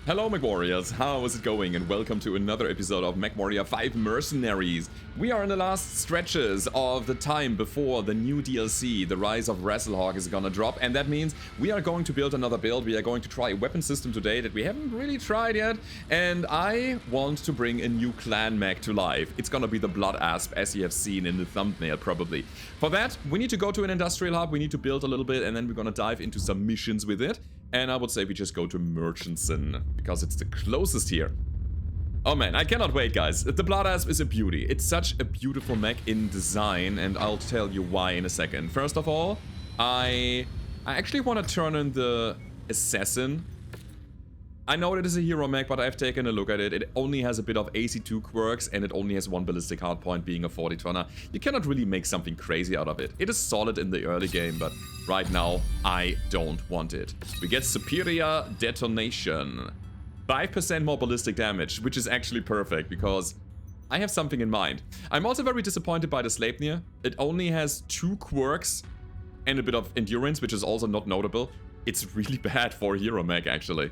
Hello Mechwarriors, how is it going? And welcome to another episode of Mechwarrior 5 Mercenaries. We are in the last stretches of the time before the new DLC, the Rise of Wrestlehawk, is gonna drop, and that means we are going to build another build. We are going to try a weapon system today that we haven't really tried yet, and I want to bring a new clan mech to life. It's gonna be the Blood Asp, as you have seen in the thumbnail probably. For that, we need to go to an industrial hub, we need to build a little bit, and then we're gonna dive into some missions with it. And I would say we just go to Merchanson, because it's the closest here. Oh man, I cannot wait, guys. The Blood Asp is a beauty. It's such a beautiful mech in design, and I'll tell you why in a second. First of all, I actually want to turn in the Assassin. I know it is a hero mech, but I've taken a look at it. It only has a bit of AC2 quirks, and it only has one ballistic hardpoint, being a 40-tonner. You cannot really make something crazy out of it. It is solid in the early game, but right now, I don't want it. We get superior detonation. 5% more ballistic damage, which is actually perfect, because I have something in mind. I'm also very disappointed by the Sleipnir. It only has 2 quirks and a bit of endurance, which is also not notable. It's really bad for a hero mech, actually.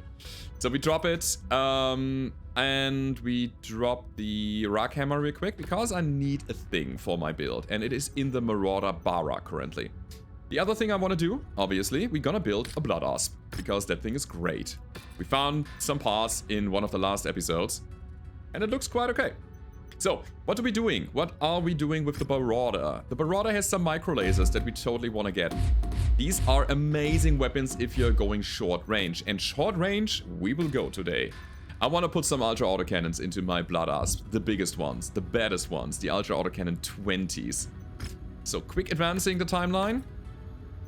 So we drop it, and we drop the Rock Hammer real quick, because I need a thing for my build, and it is in the Marauder Bara currently. The other thing I want to do, obviously, we're gonna build a Blood Asp, because that thing is great. We found some parts in one of the last episodes, and it looks quite okay. So, what are we doing? What are we doing with the Marauder? The Marauder has some micro lasers that we totally want to get. These are amazing weapons if you're going short range, and short range we will go today. I want to put some Ultra Autocannons into my Blood Asp, the biggest ones, the baddest ones, the Ultra Autocannon 20s. So quick advancing the timeline.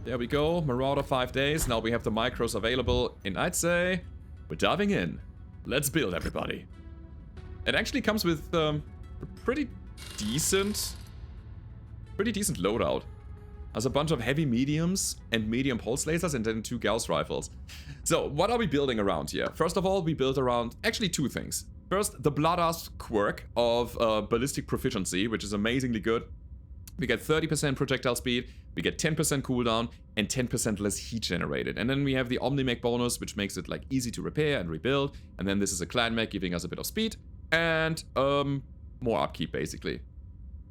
There we go, Marauder 5 days, now we have the micros available, and I'd say we're diving in. Let's build, everybody. It actually comes with a pretty decent loadout. Has a bunch of heavy mediums and medium pulse lasers, and then 2 Gauss rifles. So what are we building around here? First of all, we build around actually 2 things. First, the Blood Asp quirk of ballistic proficiency, which is amazingly good. We get 30% projectile speed, we get 10% cooldown, and 10% less heat generated. And then we have the Omni Mech bonus, which makes it like easy to repair and rebuild. And then this is a clan mech, giving us a bit of speed and more upkeep, basically.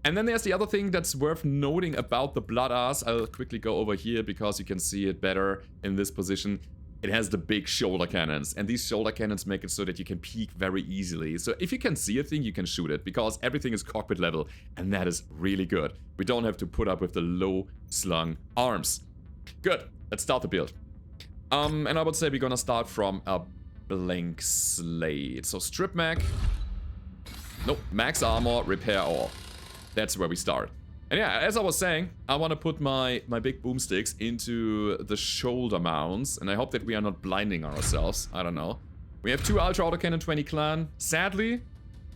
And then there's the other thing that's worth noting about the Blood Asp. I'll quickly go over here because you can see it better in this position. It has the big shoulder cannons, and these shoulder cannons make it so that you can peek very easily. So if you can see a thing, you can shoot it, because everything is cockpit level, and that is really good. We don't have to put up with the low slung arms. Good, let's start the build. And I would say we're gonna start from a blank slate. So strip mech. Nope, max armor, repair all. That's where we start. And yeah, as I was saying, I want to put my big boomsticks into the shoulder mounts, and I hope that we are not blinding ourselves. I don't know. We have 2 Ultra Autocannon 20 clan. Sadly,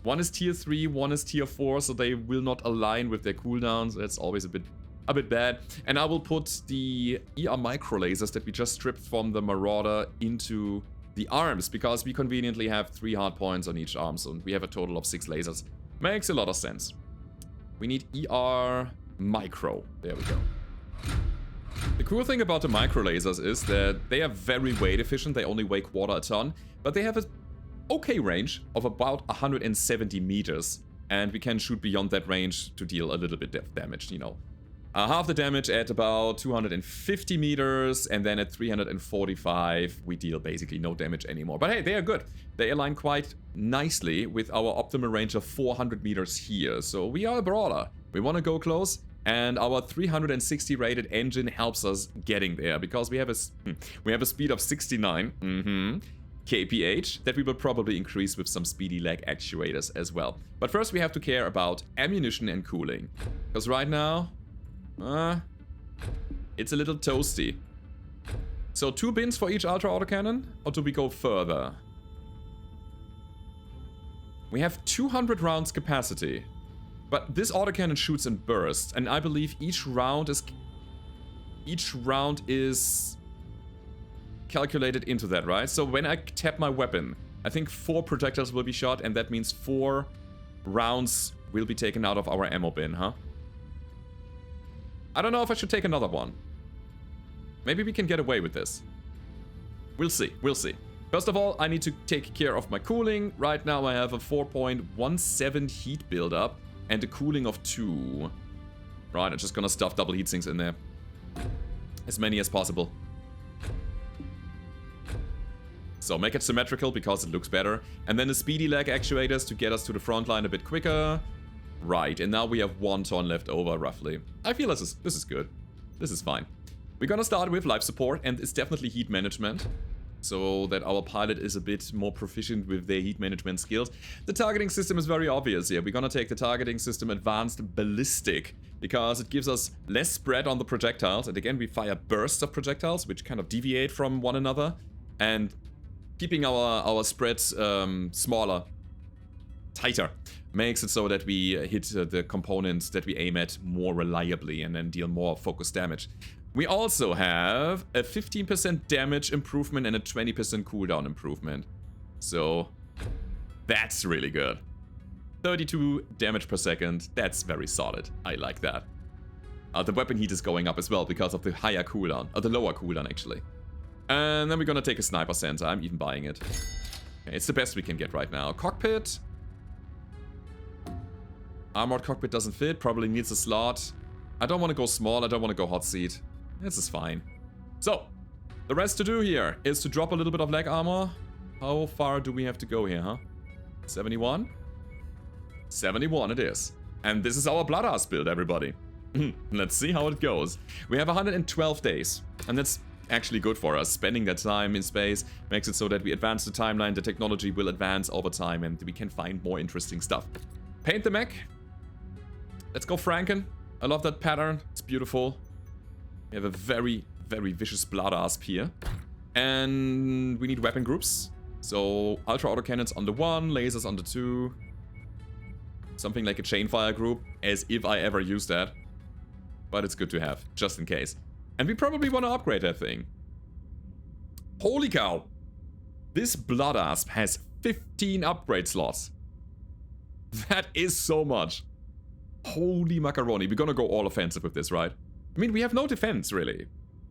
one is tier 3, one is tier 4, so they will not align with their cooldowns. That's always a bit bad. And I will put the ER micro lasers that we just stripped from the Marauder into the arms, because we conveniently have 3 hard points on each arm, so we have a total of 6 lasers. Makes a lot of sense. We need ER micro. There we go. The cool thing about the micro lasers is that they are very weight efficient. They only weigh quarter a ton, but they have an okay range of about 170 meters, and we can shoot beyond that range to deal a little bit of damage, you know. Half the damage at about 250 meters, and then at 345 we deal basically no damage anymore. But hey, they are good. They align quite nicely with our optimal range of 400 meters here. So we are a brawler. We want to go close, and our 360 rated engine helps us getting there, because we have a speed of 69 kph that we will probably increase with some speedy lag actuators as well. But first we have to care about ammunition and cooling, because right now it's a little toasty. So 2 bins for each Ultra Autocannon, or do we go further? We have 200 rounds capacity, but this autocannon shoots in bursts, and I believe each round is calculated into that, right? So when I tap my weapon, I think 4 projectiles will be shot, and that means 4 rounds will be taken out of our ammo bin, huh? I don't know if I should take another one. Maybe we can get away with this. We'll see, we'll see. First of all, I need to take care of my cooling. Right now I have a 4.17 heat buildup and a cooling of 2. Right, I'm just gonna stuff double heat sinks in there. As many as possible. So make it symmetrical because it looks better. And then the speedy lag actuators to get us to the front line a bit quicker. Right, and now we have 1 ton left over, roughly. I feel this is good. This is fine. We're gonna start with life support, and it's definitely heat management. So that our pilot is a bit more proficient with their heat management skills. The targeting system is very obvious here. We're gonna take the targeting system Advanced Ballistic, because it gives us less spread on the projectiles. And again, we fire bursts of projectiles, which kind of deviate from one another. And keeping our spreads smaller, tighter, makes it so that we hit the components that we aim at more reliably and then deal more focused damage. We also have a 15% damage improvement and a 20% cooldown improvement. So that's really good. 32 damage per second, that's very solid. I like that. The weapon heat is going up as well because of the higher cooldown, or the lower cooldown actually. And then we're gonna take a sniper sensor. I'm even buying it. Okay, it's the best we can get right now. Cockpit. Armored cockpit doesn't fit, probably needs a slot. I don't want to go small, I don't want to go hot seat. This is fine. So, the rest to do here is to drop a little bit of leg armor. How far do we have to go here, huh? 71? 71 it is. And this is our Bloodhouse build, everybody. Let's see how it goes. We have 112 days, and that's actually good for us. Spending that time in space makes it so that we advance the timeline, the technology will advance over time, and we can find more interesting stuff. Paint the mech. Let's go Franken. I love that pattern. It's beautiful. We have a very, very vicious blood asp here. And we need weapon groups. So ultra autocannons on the 1, lasers on the 2. Something like a chainfire group, as if I ever use that. But it's good to have, just in case. And we probably want to upgrade that thing. Holy cow! This blood asp has 15 upgrade slots. That is so much. Holy macaroni. We're gonna go all offensive with this, right? I mean, we have no defense, really.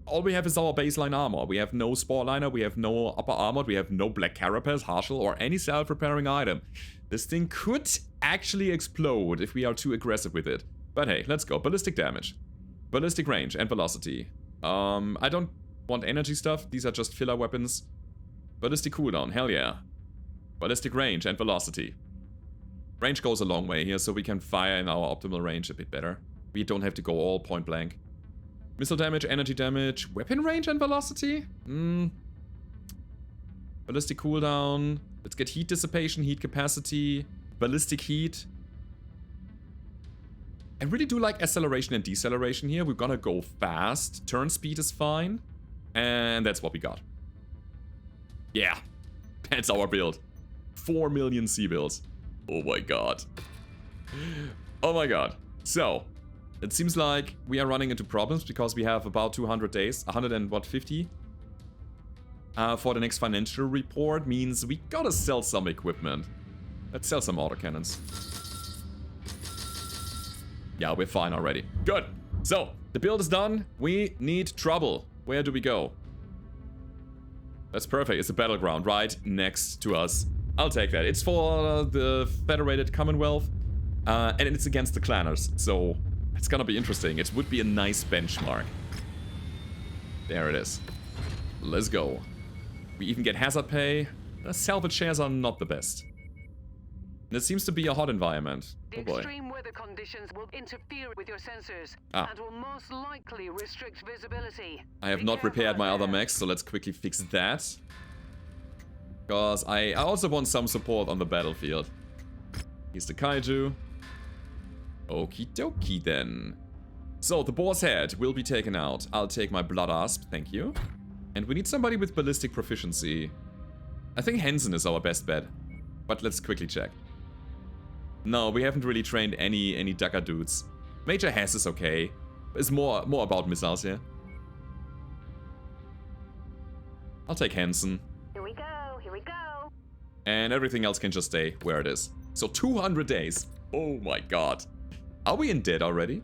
All we have is our baseline armor. We have no spore liner, we have no upper armored, we have no black carapace, partial, or any self-repairing item. This thing could actually explode if we are too aggressive with it. But hey, let's go. Ballistic damage. Ballistic range and velocity. I don't want energy stuff. These are just filler weapons. Ballistic cooldown. Hell yeah. Ballistic range and velocity. Range goes a long way here, so we can fire in our optimal range a bit better. We don't have to go all point blank. Missile damage, energy damage, weapon range and velocity? Ballistic cooldown. Let's get heat dissipation, heat capacity, ballistic heat. I really do like acceleration and deceleration here. We're gonna go fast. Turn speed is fine. And that's what we got. Yeah, that's our build. 4 million C-builds. Oh my god. Oh my god. So, it seems like we are running into problems because we have about 200 days, 150 for the next financial report. Means we gotta sell some equipment. Let's sell some autocannons. Yeah, we're fine already. Good. So, the build is done. We need trouble. Where do we go? That's perfect. It's a battleground right next to us. I'll take that. It's for the Federated Commonwealth. And it's against the clanners. So, it's gonna be interesting. It would be a nice benchmark. There it is. Let's go. We even get hazard pay. The salvage shares are not the best. And it seems to be a hot environment. Oh boy. Extreme weather conditions will interfere with your sensors and will most likely restrict visibility. I have not repaired my other mechs, so let's quickly fix that. Because I also want some support on the battlefield. Here's the kaiju. Okie dokie then. So, the boar's head will be taken out. I'll take my blood asp, thank you. And we need somebody with ballistic proficiency. I think Henson is our best bet. But let's quickly check. No, we haven't really trained any Dagger dudes. Major Hess is okay. It's more about missiles here. I'll take Henson. Here we go, here we go. And everything else can just stay where it is. So 200 days. Oh my god. Are we in debt already?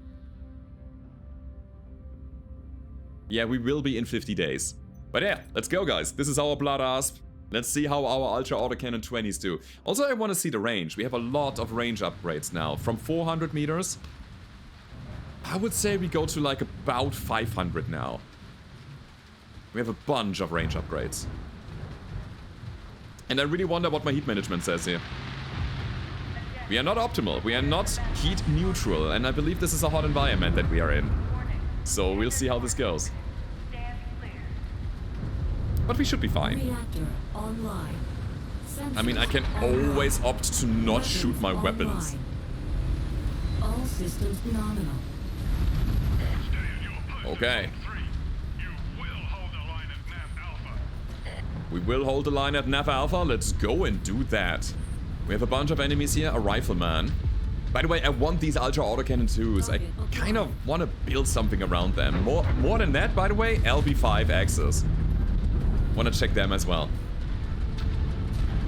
Yeah, we will be in 50 days. But yeah, let's go guys. This is our blood asp. Let's see how our Ultra Autocannon 20s do. Also, I want to see the range. We have a lot of range upgrades now. From 400 meters, I would say we go to like about 500 now. We have a bunch of range upgrades. And I really wonder what my heat management says here. We are not optimal. We are not heat neutral. And I believe this is a hot environment that we are in. So we'll see how this goes. But we should be fine. I mean, I can always opt to not shoot my weapons. All systems nominal. Okay. We will hold the line at Nav Alpha. Let's go and do that. We have a bunch of enemies here. A rifleman. By the way, I want these Ultra Autocannon 2s. I kind of want to build something around them. More than that, by the way, LB5 Axes. Want to check them as well.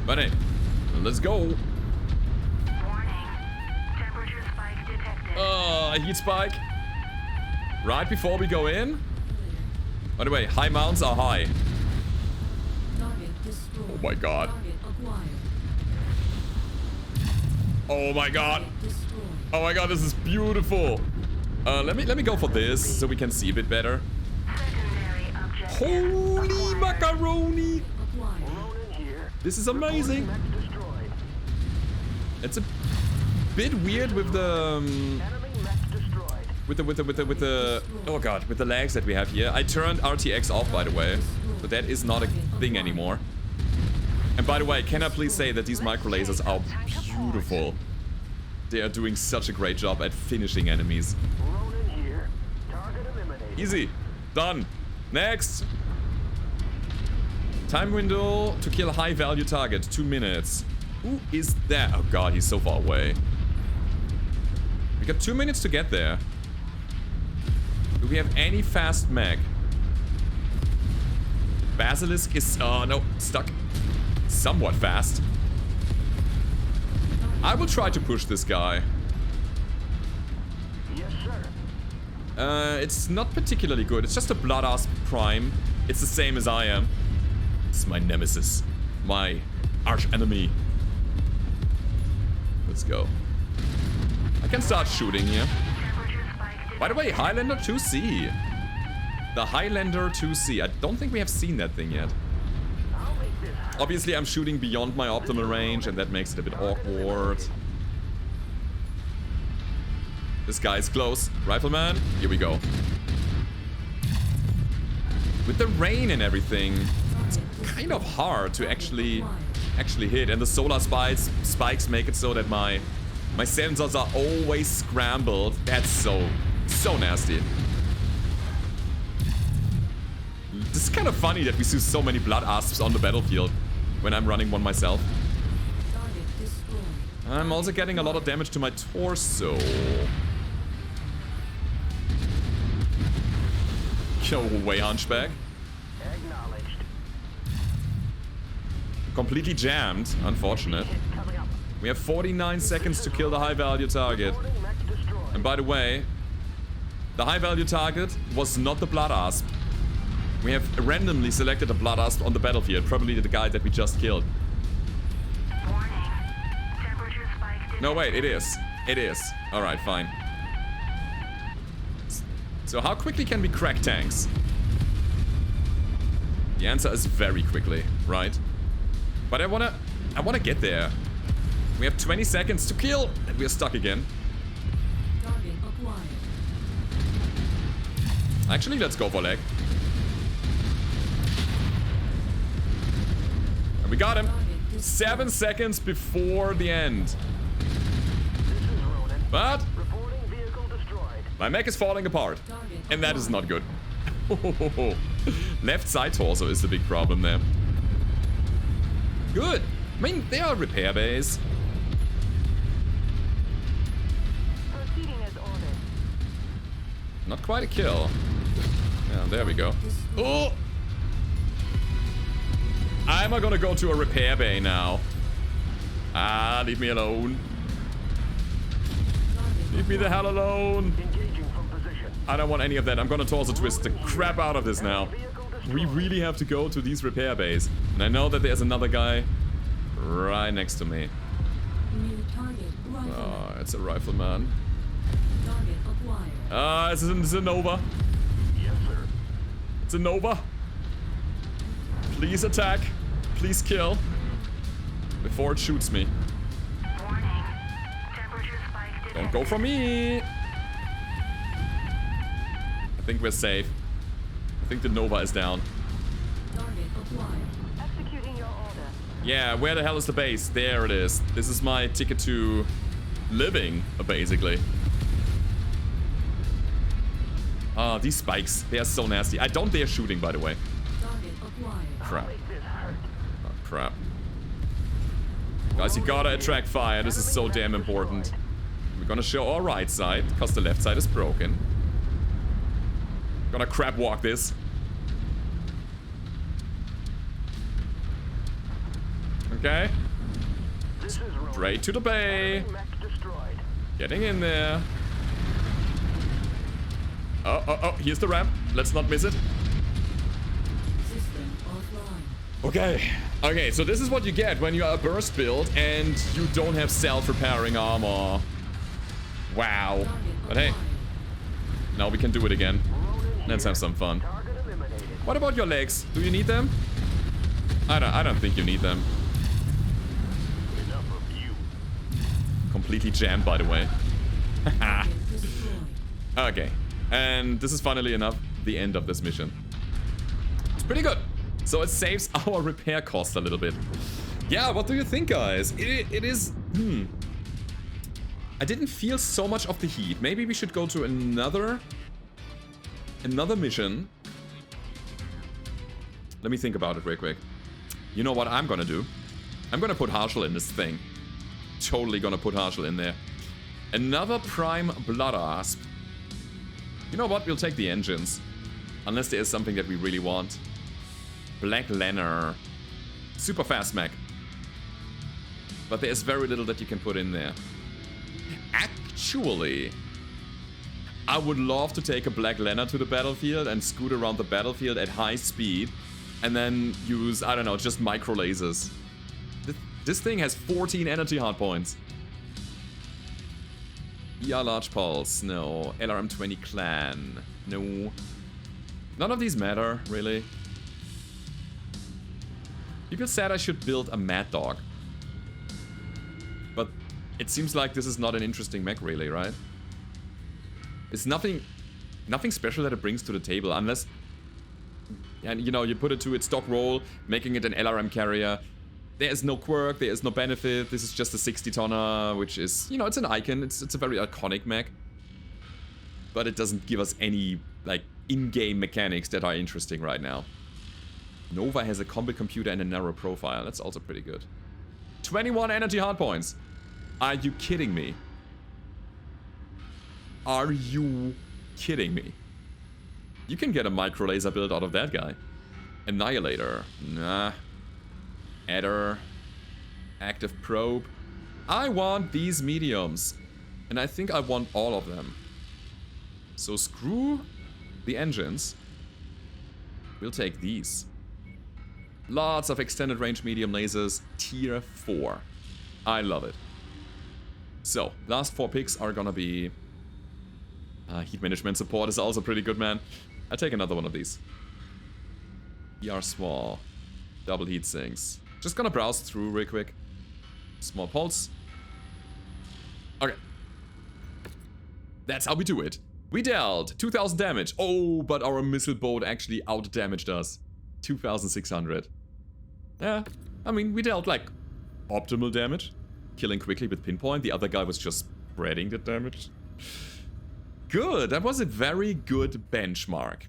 But hey, let's go. Warning. Temperature spike detected. A heat spike. Right before we go in. By the way, high mounts are high. Oh my god. Oh my god. Oh my god, this is beautiful. Let me go for this so we can see a bit better. Holy macaroni! This is amazing. It's a bit weird with the oh god, with the lags that we have here. I turned RTX off, by the way, so that is not a thing anymore. And by the way, can I please say that these micro lasers are beautiful? They are doing such a great job at finishing enemies. Easy. Done. Next. Time window to kill a high value target. 2 minutes. Who is that? Oh god, he's so far away. We got 2 minutes to get there. Do we have any fast mech? Basilisk is... oh no, stuck. Somewhat fast. I will try to push this guy. Yes, sir. It's not particularly good. It's just a Blood-Asp Prime. It's the same as I am. It's my nemesis. My arch enemy. Let's go. I can start shooting here. By the way, Highlander 2C. The Highlander 2C. I don't think we have seen that thing yet. Obviously, I'm shooting beyond my optimal range, and that makes it a bit awkward. This guy is close. Rifleman, here we go. With the rain and everything, it's kind of hard to actually hit. And the solar spikes make it so that my sensors are always scrambled. That's so nasty. This is kind of funny that we see so many blood asps on the battlefield when I'm running one myself. I'm also getting a lot of damage to my torso. Go away, Hunchback. Acknowledged. Completely jammed, unfortunate. We have 49 seconds to kill the high value target. And by the way, the high value target was not the blood asp. We have randomly selected a blood asp on the battlefield, probably the guy that we just killed. No, wait, it is. It is. Alright, fine. So how quickly can we crack tanks? The answer is very quickly, right? But I wanna get there. We have 20 seconds to kill, and we are stuck again. Actually, let's go for leg. And we got him. 7 seconds before the end. But my mech is falling apart. And that is not good. Left side torso is the big problem there. Good. I mean, they are repair bays. Not quite a kill. Yeah, there we go. Oh! I'm gonna go to a repair bay now. Ah, leave me alone. Leave me the hell alone. I don't want any of that. I'm gonna torso twist the crap out of this now. We really have to go to these repair bays. And I know that there's another guy right next to me. New target, rifleman. Oh, it's a rifleman. Target acquired. It's a Nova. Yes, sir. It's a Nova. Please attack. Please kill. Before it shoots me. Warning. Temperature spike detected. Don't go for me. I think we're safe. I think the Nova is down. Target acquired. Executing your order. Yeah, where the hell is the base? There it is. This is my ticket to living, basically. Ah, these spikes. They are so nasty. I don't dare shooting, by the way. Target acquired. Crap. Make this hurt. Oh, crap. Guys, you gotta attract fire. This is so damn important. We're gonna show our right side, because the left side is broken. Gonna crap walk this. Okay. This is Roman. Straight to the bay. Enemy mech destroyed. Getting in there. Oh, here's the ramp. Let's not miss it. System offline. Okay, so this is what you get when you are a burst build and you don't have self-repairing armor. Wow. But hey, now we can do it again. Let's have some fun. Target eliminated. What about your legs? Do you need them? I don't think you need them. Enough of you. Completely jammed, by the way. Target destroyed. Okay, and this is finally enough. The end of this mission. It's pretty good. So it saves our repair cost a little bit. Yeah, what do you think, guys? It is... I didn't feel so much of the heat. Maybe we should go to another mission. Let me think about it real quick. You know what I'm gonna do? I'm gonna put Harshal in this thing. Totally gonna put Harshal in there. Another Prime Blood Asp. You know what? We'll take the engines. Unless there is something that we really want. Black Lanner. Super fast mech. But there's very little that you can put in there. Actually, I would love to take a Black Lanner to the battlefield and scoot around the battlefield at high speed. And then use, I don't know, just micro lasers. This thing has 14 energy hardpoints. ER Large Pulse, no. LRM-20 Clan, no. None of these matter, really. People said I should build a Mad Dog. But it seems like this is not an interesting mech, really, right? It's nothing special that it brings to the table, unless... And, you know, you put it to its stock roll, making it an LRM carrier. There is no quirk, there is no benefit. This is just a 60-tonner, which is, you know, it's an icon. It's a very iconic mech. But it doesn't give us any, like, in-game mechanics that are interesting right now. Nova has a combat computer and a narrow profile. That's also pretty good. 21 energy hardpoints. Are you kidding me? Are you kidding me? You can get a micro laser build out of that guy. Annihilator. Nah. Adder. Active probe. I want these mediums. And I think I want all of them. So screw the engines. We'll take these. Lots of extended range medium lasers. Tier 4. I love it. So, last 4 picks are gonna be... heat management support is also pretty good, man. I'll take another one of these. ER small. Double heat sinks. Just gonna browse through real quick. Small pulse. Okay. That's how we do it. We dealt 2,000 damage. Oh, but our missile boat actually out-damaged us. 2,600. Yeah, I mean, we dealt, like, optimal damage. Killing quickly with pinpoint. The other guy was just spreading the damage. Good. That was a very good benchmark.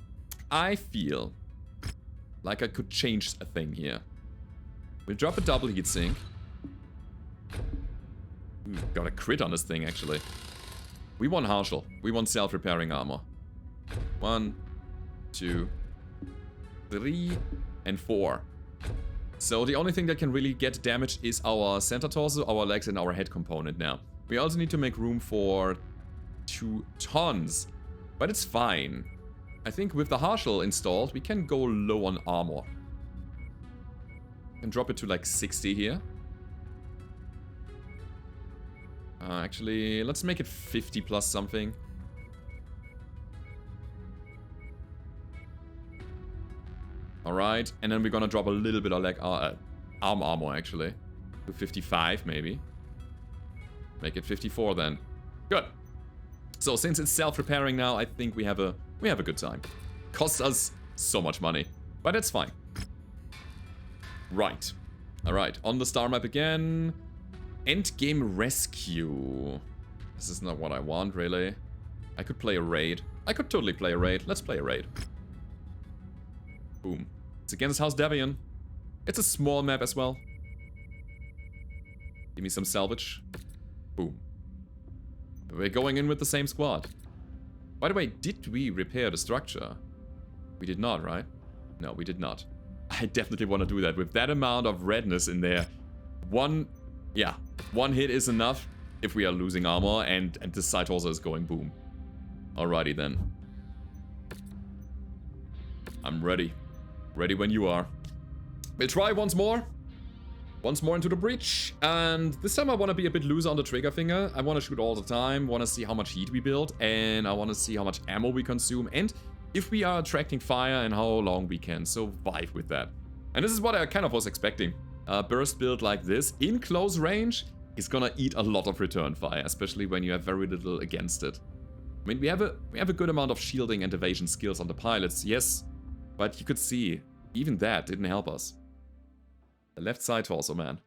I feel like I could change a thing here. We'll drop a double heat sink. Ooh, got a crit on this thing, actually. We want Harshal. We want self-repairing armor. 1, 2, 3, and 4. So the only thing that can really get damaged is our center torso, our legs, and our head component now. We also need to make room for 2 tons. But it's fine. I think with the Harshal installed, we can go low on armor. Can drop it to like 60 here. Actually, let's make it 50 plus something. Alright, and then we're gonna drop a little bit of like arm armor actually. To 55 maybe. Make it 54 then. Good. So since it's self-repairing now, I think we have a good time. Costs us so much money, but it's fine. Right. Alright, on the star map again. Endgame rescue. This is not what I want, really. I could play a raid. I could totally play a raid. Let's play a raid. Boom. It's against House Devian. It's a small map as well. Give me some salvage. Boom. We're going in with the same squad. By the way, did we repair the structure? We did not, right? No, we did not. I definitely want to do that. With that amount of redness in there, one hit is enough if we are losing armor and this side also is going boom. Alrighty then. I'm ready. Ready when you are. We'll try once more. Once more into the breach. And this time I want to be a bit looser on the trigger finger. I want to shoot all the time. Want to see how much heat we build. And I want to see how much ammo we consume. And if we are attracting fire and how long we can survive with that. And this is what I kind of was expecting. A burst build like this in close range is gonna eat a lot of return fire, especially when you have very little against it. I mean, we have a good amount of shielding and evasion skills on the pilots, yes, but you could see even that didn't help us. The left side torso, man.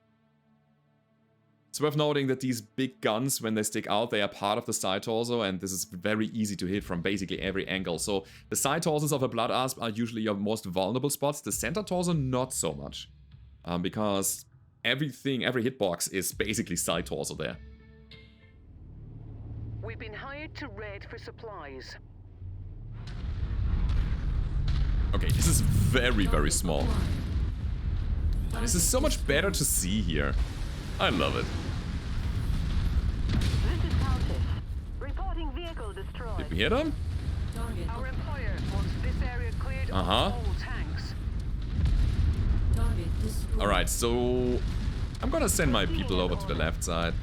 It's worth noting that these big guns, when they stick out, they are part of the side torso, and this is very easy to hit from basically every angle. So the side torsos of a Blood Asp are usually your most vulnerable spots. The center torso, not so much. Because every hitbox is basically side torso there. We've been hired to raid for supplies. Okay, this is very, very small. This is so much better to see here. I love it. This is Countess. Reporting vehicle destroyed. Did we hit him? Our employer wants this area cleared of all tanks. Alright, so I'm gonna send my people over to the left side.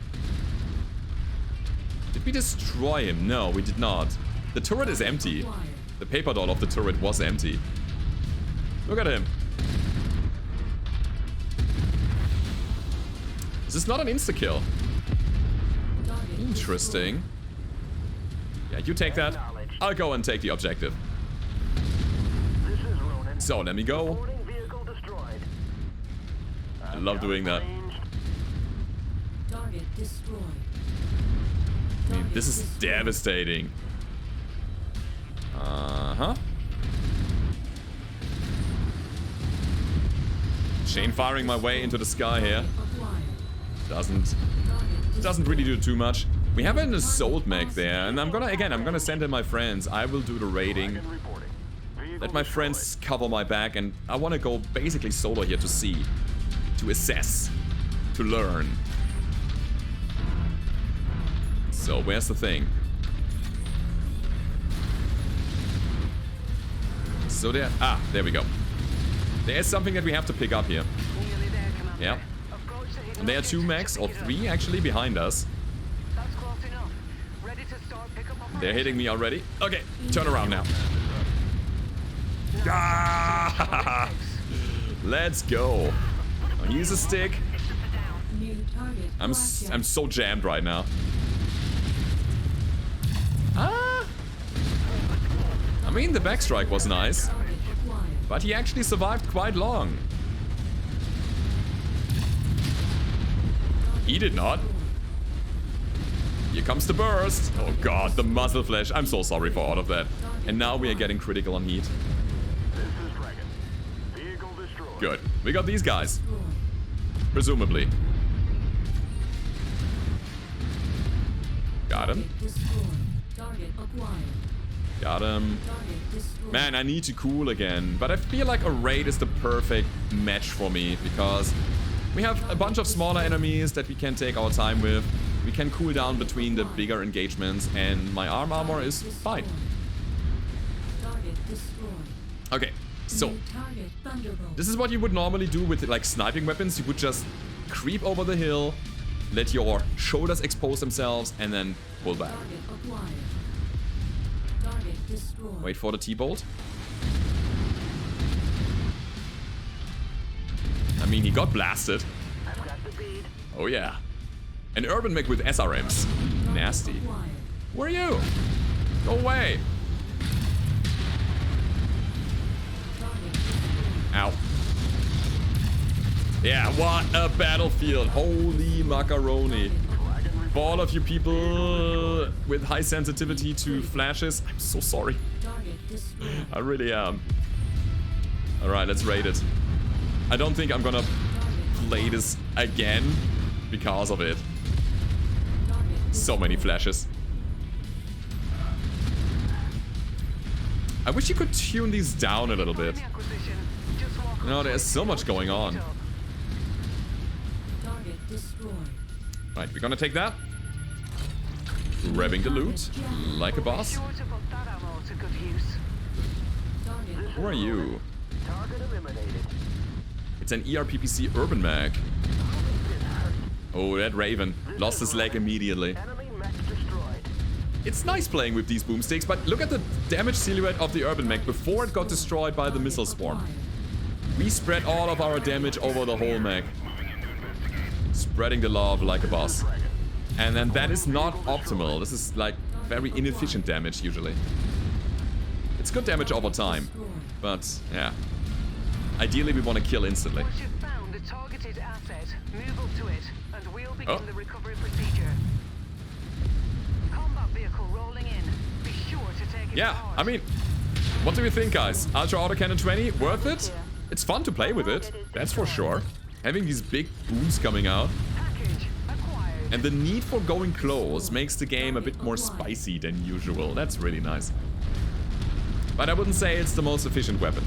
Did we destroy him? No, we did not. The turret is empty. The paper doll of the turret was empty. Look at him. This is not an insta-kill. Interesting. Yeah, you take that. I'll go and take the objective. So, let me go. I love doing that. I mean, this is devastating. Uh-huh. Chain firing my way into the sky here. Doesn't really do too much. We have an assault mech there, and I'm gonna send in my friends. I will do the raiding. Let my friends cover my back, and I want to go basically solo here to see, to assess, to learn. So where's the thing? So there we go. There is something that we have to pick up here. Nearly there, Commander. Yeah. And there are 2 mechs, or 3 actually, behind us. That's close enough. Ready to start pickup operation. They're hitting me already. Okay, turn around now. Ah! Let's go. Oh, here's a stick. I'm so jammed right now. Ah! I mean, the backstrike was nice, but he actually survived quite long. He did not. Here comes the burst. Oh god, the muzzle flash. I'm so sorry for all of that. And now we are getting critical on heat. Good. We got these guys. Presumably. Got him. Got him. Man, I need to cool again. But I feel like a raid is the perfect match for me, because we have a bunch of smaller enemies that we can take our time with. We can cool down between the bigger engagements, and my armor is fine. Okay, So, Target Thunderbolt. this is what you would normally do with like sniping weapons. You would just creep over the hill, let your shoulders expose themselves, and then pull back. Target acquired. Target destroyed. Wait for the T-bolt. I mean, he got blasted. I've got the bead. Oh yeah. An urban mech with SRMs. Nasty. Acquired. Where are you? Go away. Target destroyed. Ow. Yeah, what a battlefield. Holy macaroni. For all of you people with high sensitivity to flashes, I'm so sorry. Target destroyed. I really am. Alright, let's raid it. I don't think I'm gonna play this again because of it. So many flashes. I wish you could tune these down a little bit. No, there's so much going on. Target destroyed. Right, we're gonna take that. Grabbing the loot like a boss. Target. Who are you? Target eliminated. It's an ERPPC urban mech. Oh, that Raven lost his leg immediately. Enemy mech destroyed. It's nice playing with these boomsticks, but look at the damage silhouette of the urban mech before it got destroyed by the missile swarm. We spread all of our damage over the whole mech. Spreading the love like a boss. And then that is not optimal. This is like very inefficient damage usually. It's good damage over time, but yeah. Ideally we want to kill instantly. Once you've found the targeted asset, move up to it, and we'll begin the recovery procedure. Combat vehicle rolling in. Be sure to take it Yeah, apart. I mean, what do you think, guys? Ultra Autocannon 20, worth it? It's fun to play with it, that's for sure. Having these big booms coming out. Package acquired. And the need for going close makes the game a bit more spicy than usual. That's really nice. But I wouldn't say it's the most efficient weapon.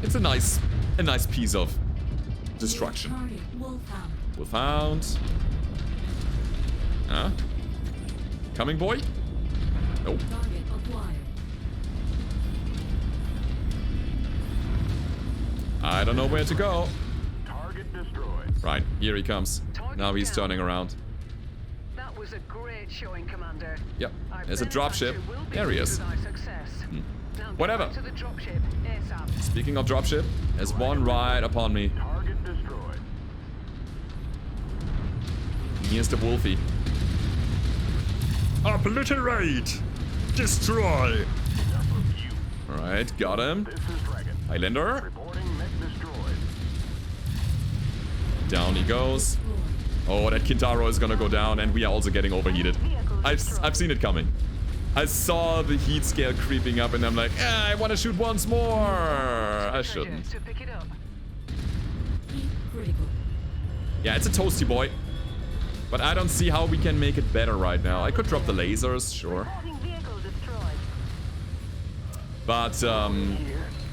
It's a nice piece of destruction. Target Wolfhound. Wolfhound. Huh? Coming, boy? Nope. Target acquired. I don't know where to go. Target destroyed. Right, here he comes. Now he's turning around. That was a great showing, Commander. Yep, Our there's a dropship. benefactor will be There he is. with our success. Now get Whatever. back to the dropship ASAP. Speaking of dropship, there's one right upon me. Target destroyed. Here's the Wolfie. Obliterate! Destroy! Enough of you. Alright, got him. This is Dragon. Highlander. Reporting mech destroyed. Down he goes. Oh, that Kintaro is gonna go down, and we are also getting overheated. I've seen it coming. I saw the heat scale creeping up, and I'm like, I want to shoot once more. I shouldn't. To pick it up. Heat critical. Yeah, it's a toasty boy. But I don't see how we can make it better right now. I could drop the lasers, sure. Reporting vehicle destroyed. But,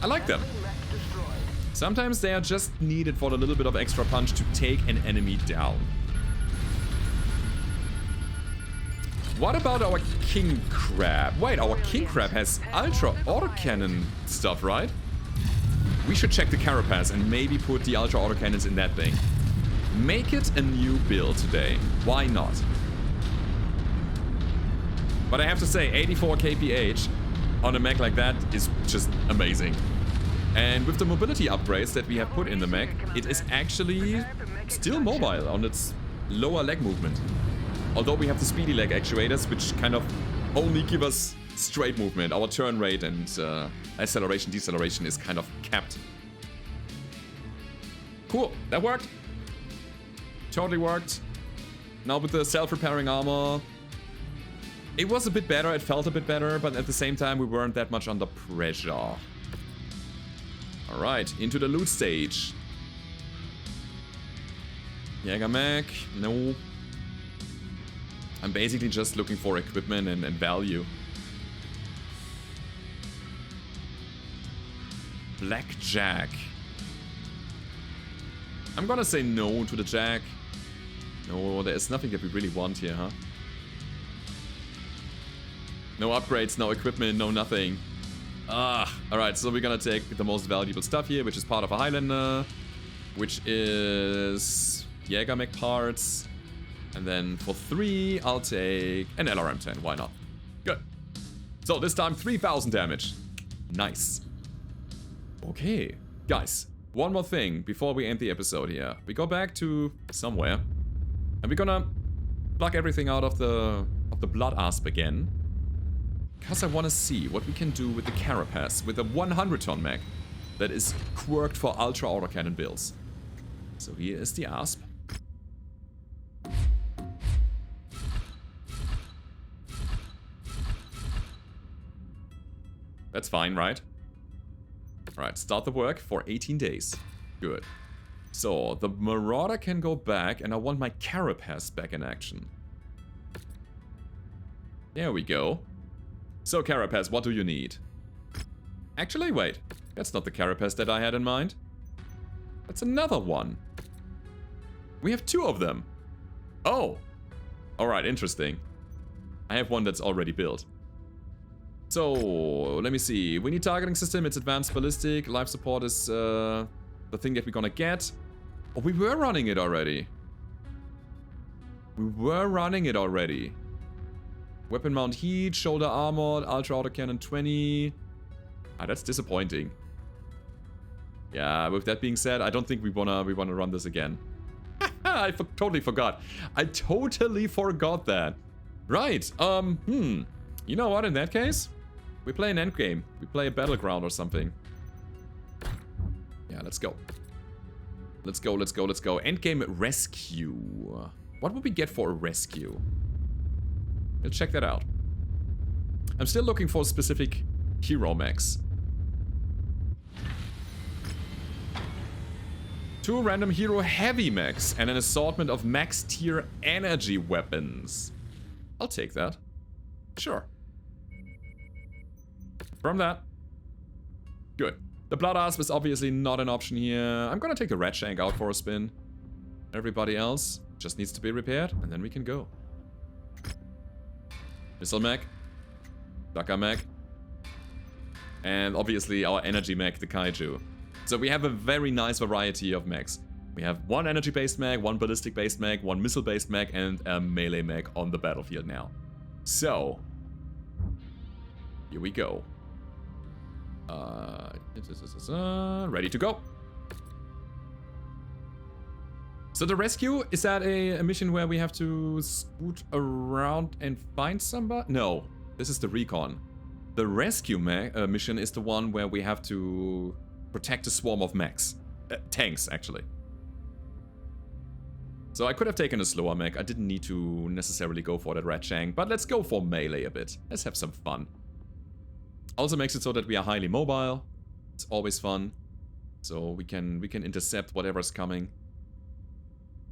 I like them. Mech destroyed. Sometimes they are just needed for a little bit of extra punch to take an enemy down. What about our King Crab? Wait, our King Crab has Ultra Autocannon stuff, right? We should check the Carapace and maybe put the Ultra Autocannons in that thing. Make it a new build today. Why not? But I have to say, 84 kph on a mech like that is just amazing. And with the mobility upgrades that we have put in the mech, it is actually still mobile on its lower leg movement. Although we have the speedy leg actuators, which kind of only give us straight movement. Our turn rate and acceleration, deceleration is kind of capped. Cool, that worked. Totally worked. Now with the self-repairing armor, it was a bit better, it felt a bit better, but at the same time we weren't that much under pressure. Alright, into the loot stage. Jäger mech, no. I'm basically just looking for equipment and value. Blackjack. I'm gonna say no to the Jack. No, there's nothing that we really want here, huh? No upgrades, no equipment, no nothing. Alright, so we're gonna take the most valuable stuff here, which is part of a Highlander, which is Jäger mech parts. And then for 3, I'll take an LRM-10. Why not? Good. So this time 3000 damage. Nice. Okay, guys. One more thing before we end the episode here. We go back to somewhere, and we're gonna plug everything out of the blood asp again. Because I want to see what we can do with the Carapace, with a 100-ton mech that is quirked for ultra autocannon builds. So here is the asp. That's fine, right? Alright, start the work for 18 days. Good. So, the Marauder can go back, and I want my Carapace back in action. There we go. So, Carapace, what do you need? Actually, wait. That's not the Carapace that I had in mind. That's another one. We have 2 of them. Oh. Alright, interesting. I have one that's already built. So, let me see. We need targeting system, it's advanced ballistic. Life support is the thing that we're gonna get. Oh, we were running it already. Weapon mount heat, shoulder armored, ultra autocannon 20. Ah, that's disappointing. Yeah, with that being said, I don't think we wanna run this again. I totally forgot. I totally forgot that. Right, you know what, in that case? We play an endgame. We play a battleground or something. Yeah, let's go. Let's go. Endgame rescue. What would we get for a rescue? We'll check that out. I'm still looking for specific hero mechs. 2 random hero heavy mechs and an assortment of max tier energy weapons. I'll take that. Sure. From that. Good. The Blood Asp is obviously not an option here. I'm gonna take the Red Shank out for a spin. Everybody else just needs to be repaired, and then we can go. Missile Mech. Ducker Mech. And obviously our energy mech, the Kaiju. So we have a very nice variety of mechs. We have 1 energy-based mech, 1 ballistic-based mech, 1 missile-based mech, and a melee mech on the battlefield now. So, here we go. Ready to go. So the rescue, is that a mission where we have to scoot around and find somebody? No, this is the recon. The rescue mission is the one where we have to protect a swarm of mechs. Tanks, actually. So I could have taken a slower mech. I didn't need to necessarily go for that Red Shank, but let's go for melee a bit. Let's have some fun. Also makes it so that we are highly mobile. It's always fun. So we can intercept whatever's coming.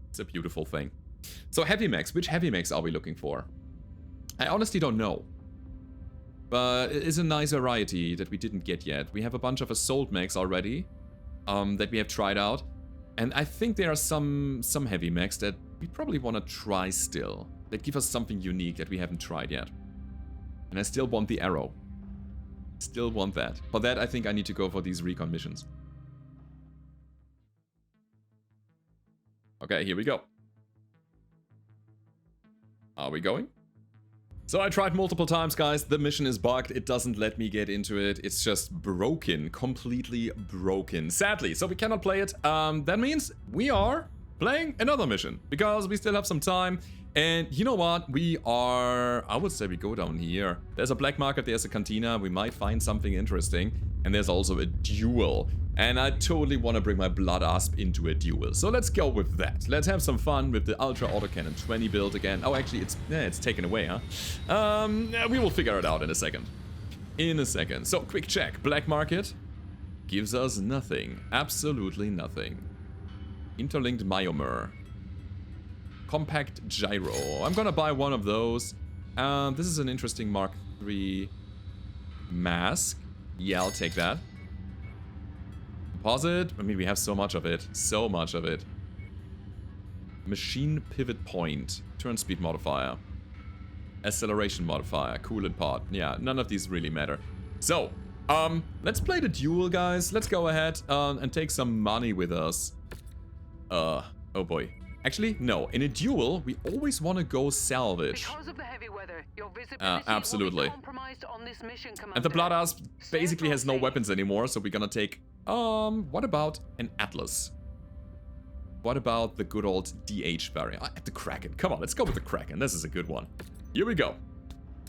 It's a beautiful thing. So heavy mechs. Which heavy mechs are we looking for? I honestly don't know. But it is a nice variety that we didn't get yet. We have a bunch of assault mechs already that we have tried out. And I think there are some heavy mechs that we probably want to try still. That give us something unique that we haven't tried yet. And I still want the arrow. Still want that. For that, I think I need to go for these recon missions. Okay, here we go. Are we going? So I tried multiple times, guys. The mission is bugged. It doesn't let me get into it. It's just broken. Completely broken. Sadly, so we cannot play it. That means we are playing another mission. Because we still have some time. And you know what? We are... I would say we go down here. There's a black market. There's a cantina. We might find something interesting. And there's also a duel. And I totally want to bring my Blood Asp into a duel. So let's go with that. Let's have some fun with the Ultra Autocannon 20 build again. Oh, actually, it's taken away, huh? We will figure it out in a second. So, quick check. Black market gives us nothing. Absolutely nothing. Interlinked Myomer. Compact gyro. I'm gonna buy one of those. This is an interesting Mark III mask. Yeah, I'll take that. Composite. I mean, we have so much of it. So much of it. Machine pivot point. Turn speed modifier. Acceleration modifier. Coolant pod. Yeah, none of these really matter. So, Let's play the duel, guys. Let's go ahead and take some money with us. Oh boy. Actually, no. In a duel, we always want to go salvage. Because of the heavy weather, your visibility Absolutely. will be compromised on this mission, And the Commander. Bloodhouse basically has no weapons anymore, so we're gonna take... what about an Atlas? What about the good old DH variant? The Kraken. Come on, let's go with the Kraken. This is a good one. Here we go.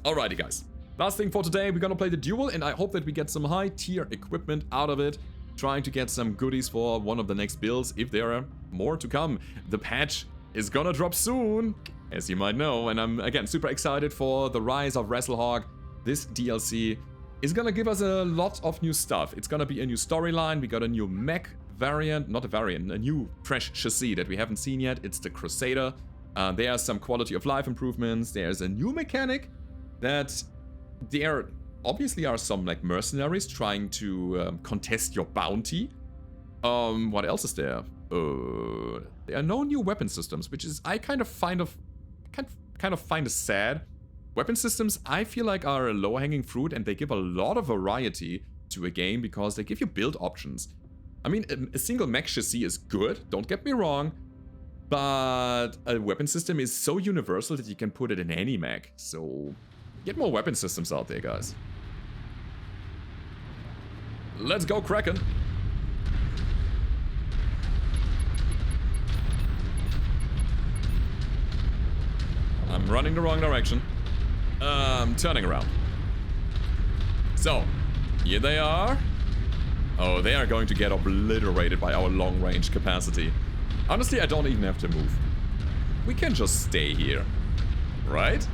Alrighty, guys. Last thing for today, we're gonna play the duel, and I hope that we get some high-tier equipment out of it. Trying to get some goodies for one of the next builds, if there are more to come. The patch is gonna drop soon, as you might know, and I'm, again, super excited for the rise of WrestleHog. This DLC is gonna give us a lot of new stuff. It's gonna be a new storyline, we got a new mech variant, not a variant, a new fresh chassis that we haven't seen yet. It's the Crusader. There are some quality of life improvements, there's a new mechanic that there obviously are some like mercenaries trying to contest your bounty. What else is there? There are no new weapon systems, which is I kind of find it sad. Weapon systems I feel like are a low-hanging fruit, and they give a lot of variety to a game because they give you build options. I mean, a single mech chassis is good, don't get me wrong, but a weapon system is so universal that you can put it in any mech. So get more weapon systems out there, guys. Let's go, Kraken. I'm running the wrong direction. Turning around. So, here they are. Oh, they are going to get obliterated by our long-range capacity. Honestly, I don't even have to move. We can just stay here. Right?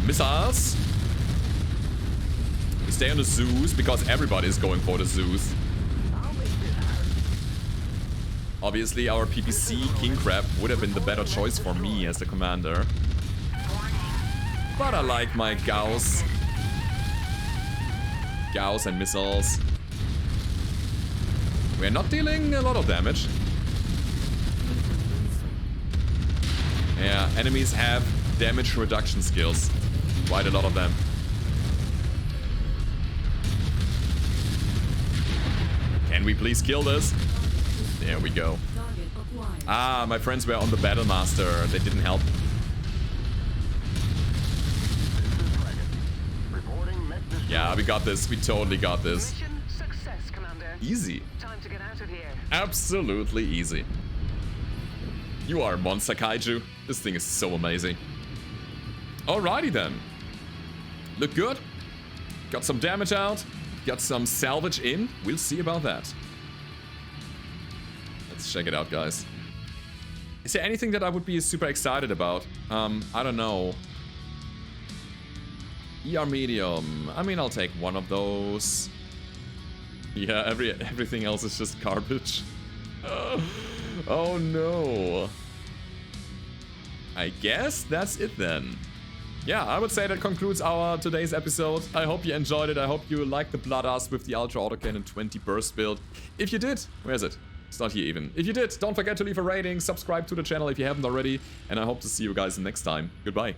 Missiles. We stay on the Zeus because everybody's going for the Zeus. Obviously, our PPC King Crab would have been the better choice for me as the commander. But I like my Gauss. Gauss and missiles. We're not dealing a lot of damage. Yeah, enemies have damage reduction skills. Quite a lot of them. Can we please kill this? There we go. Ah, my friends were on the Battlemaster. They didn't help. Yeah, we got this. We totally got this. Mission success, Commander. Easy. Time to get out of here. Absolutely easy. You are a monster, Kaiju. This thing is so amazing. Alrighty then. Look good. Got some damage out. Got some salvage in. We'll see about that. Let's check it out, guys. Is there anything that I would be super excited about? I don't know. ER medium. I mean, I'll take one of those. Yeah, everything else is just garbage. Oh no. I guess that's it then. Yeah, I would say that concludes our today's episode. I hope you enjoyed it. I hope you liked the Bloodhouse with the Ultra Autocannon 20 burst build. If you did, where is it? It's not here even. If you did, don't forget to leave a rating, subscribe to the channel if you haven't already, and I hope to see you guys next time. Goodbye.